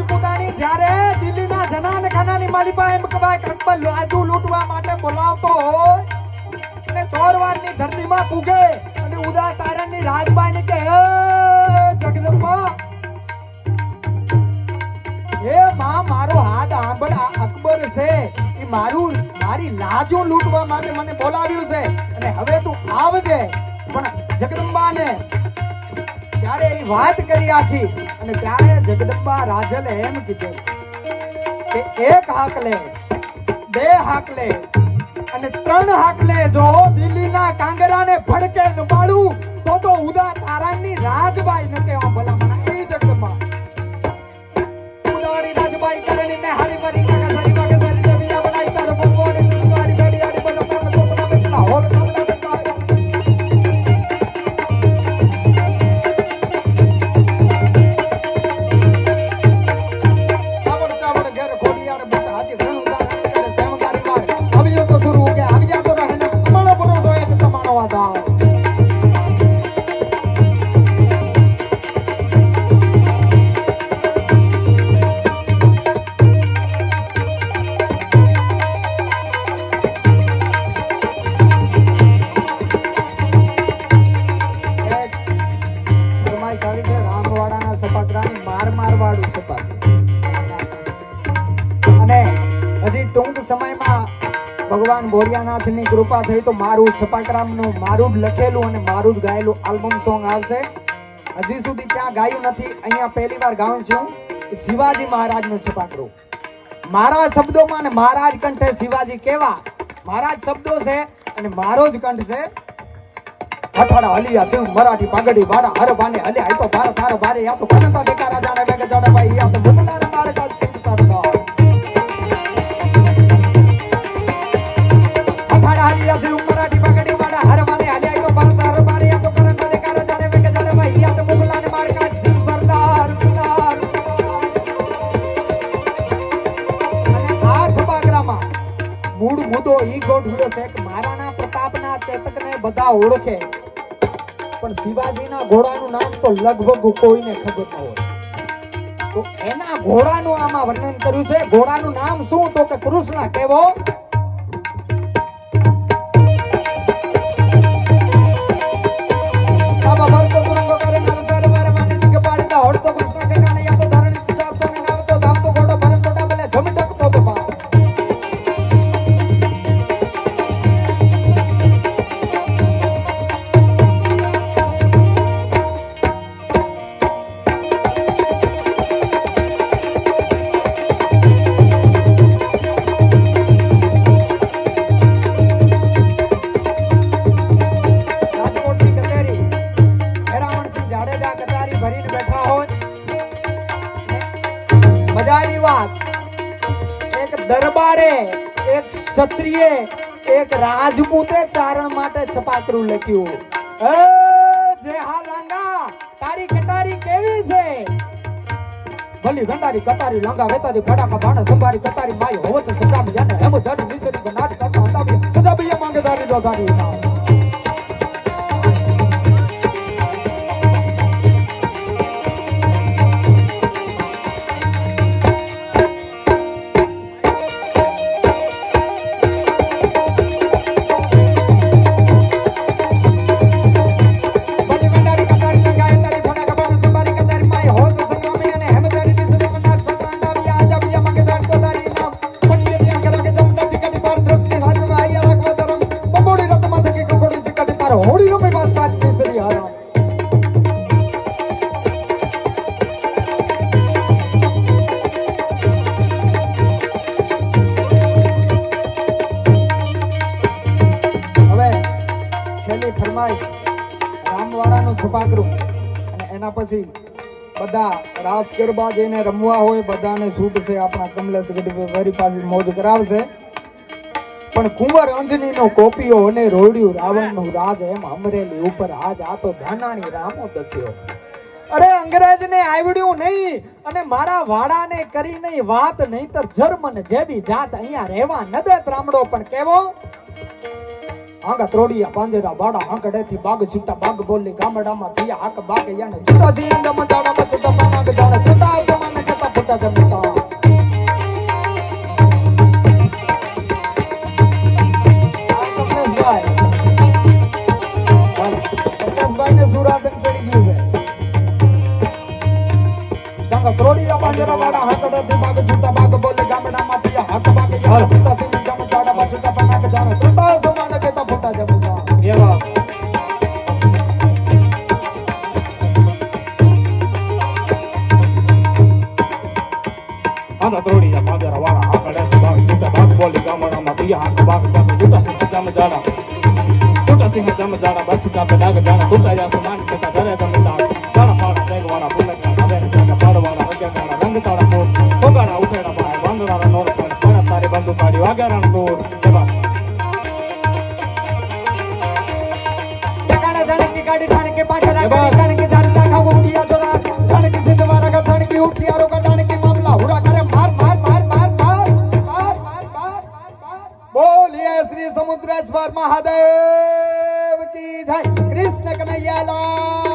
રાજપૂતાણી જ્યારે દિલ્હીના જનાન ખાનાની માલિકા એમ કહેવાય કે અકબર લાજુ લૂંટવા માટે બોલાવતો હોય અને ચોરવાડની ધરતીમાં પૂગે અને ઉદા તારણની રાજબાઈને કે જગદંબા એ માં મારો હાથ આંબળ અકબર છે એ મારી લાજો લૂંટવા માટે મને બોલાવ્યું છે અને હવે તું આવજે. પણ જગદંબાને ત્યારે એ વાત કરી આખી અને ત્યારે જગદંબા રાજલે એમ કીધું કે એક હાકલે, બે હાકલે અને ત્રણ હાકલે જો દિલ્હીના કાંગરાને ભડકે નપાડું તો ઉદા તારણની રાજબાઈ ન કહેવા ભલામણા. એ જગદંબા ઉદાણી રાજબાઈ કરણી ને હારી વરી કાકા સરી વાગે સરી જમીના બનાઈ તાર બોકોડી તુવાડી બેડી આડી બધા પણ તો ના બેટલા હોલ કામડા બેટા ચાવડ ચાવડ ઘેર ખોડિયાર બટ હાજી ઘણું દાણી કરે સેમ ગારી માર આવ્યો તો સુરુ કે આવ્યા તો રહે ને અમળ બરો તો એક તમારો વાદા. ભગવાન ભોળિયાનાથની કૃપા થઈ તો મારું છપાકરામનું મારું જ લખેલું અને મારું જ ગાયેલું આલ્બમ સોંગ આવશે. હજી સુધી ત્યાં ગાયું નથી, અહીંયા પહેલી વાર ગાઉં છું. શિવાજી મહારાજનું છપાકરું મારા શબ્દોમાં અને મારા જ કંઠે શિવાજી કેવા મારા જ શબ્દો છે અને મારો જ કંઠ છે. અઠાડા હલિયા શિવ મરાઠી પાગડી વાડા હર બાને હલે આઈ તો ભારત હારો બારે યા તો ભનતા દેખા રાજાને વેગ જડે ભાઈ યા તો મુમલાર માર કાલ સિંહ કરતા હલિયા શિવ મરાઠી પાગડી વાડા હર બાને હલે આઈ તો ભારત હારો બારે યા તો ભનતા દેખા રાજાને વેગ જડે ભાઈ યા તો મુમલાર માર કાલ સિંહ સરદાર સરદાર. અને આ સભાગ્રામાં મૂળ મુદ્દો ઈ ગોઠવ્યો છે કે મહારાણા પ્રતાપના ચેતકને બધા ઓળખે પણ શિવાજીના ઘોડાનું નામ તો લગભગ કોઈને ખબર ન હોય. તો એના ઘોડાનું આમાં વર્ણન કર્યું છે. ઘોડાનું નામ શું તો કે કૃષ્ણ કેવો બાબા ભરતો ગુરુંગો કરે નરસર મારે માની જગ પાડીતા હોડતો કૃષ્ણ કે કાને યા તો ધરણી સુજાવતો ને નાવતો ધામતો ઘોડો ભરતો ડાબલે ધમટકતો તો બા. દરબારે એક ક્ષત્રિય એક રાજપૂતે ચારણ માટે છપાકરું લખ્યું. જે હા લાંગા તારી કટારી કેવી છે? ભલી ગંડારી કટારી લાંગા વેતારી ફડાકા બાણા સંભારી કટારી માય હોવ તો સજાબ જાને હેમો જાડી નીચેની બનાટ કરતા હતા બી સજાબીએ માંગે દારી જો ગાડી ના. રામવાડાનું છપાકરું અને એના પછી બધા રાસ ગરબા જેને રમવા હોય બધાને છૂટ છે. આપણા કમલેશ ગઢવી પાસે મોજ કરાવશે. પણ કુંવર અંજનીનો કોપીઓ અને રોડ્યું રાવણનું રાજ એમ અમરેલી ઉપર આજ આ તો ધાનાણી રામો દખ્યો. અરે અંગ્રેજને આવડ્યું નહીં અને મારા વાડાને કરી નહીં વાત નહીતર જર્મન જેવી જાત અહીંયા રહેવા ન દે ત્રામડો. પણ કેવો આંગા ત્રોડિયા પાંજરા વાડા આંકડેથી બાગ છૂટા બાગ બોલી ગામડામાં દિયા હાક બાગ યાને જુદા જીંદા મંડાડા બસ ગમના ગડાડા સુતા જમાને જતા ફોટા જમતા સુરાતન ચડી ગયું છે સંગ ત્રોડીયા પાંજરા વાળા હાકડથી બાગ છૂટા બાગ બોલે ગામડામાં પિયા હાથ બાગ યાર છૂટા સિંહ ગમ ચાડા પાછુટા પનાક જાણે છૂટા સોમાને કેતા ફોટા જમતા એવા આના ત્રોડીયા પાંજરા વાળા હાકડથી બાગ છૂટા બાગ બોલે ગામડામાં પિયા હાથ બાગ યાર છૂટા સિંહ ગમ ચાડા છૂટા સિંહ ગમ ચાડા પાછુટા પનાક જાણે છૂટા યા સોમાને કેતા ઘરે જમતા તારા પાડા દેગવાળા પુલકા હવે જાગા પાડવાળા રંગતાળા રંગતાળા કોટ કોગાડા ઉઠેડા બાય બાંદરાના નોર પર સોના તારી બંદુ કાઢી વાગ્યારાનો દોર જબા ટકાણા જાણકી ગાડી જાણકે પાછળ જાણકે જાણતા ખાવ ઉડિયા જોરા જાણકી સિંધવારા કા જાણકી ઉઠિયારો કા જાણકી મામલા હુરા કરે માર માર માર માર માર માર માર બોલીએ શ્રી સમુદ્રેશ્વર મહાદેવ કી જય કૃષ્ણ કનૈયા લાલ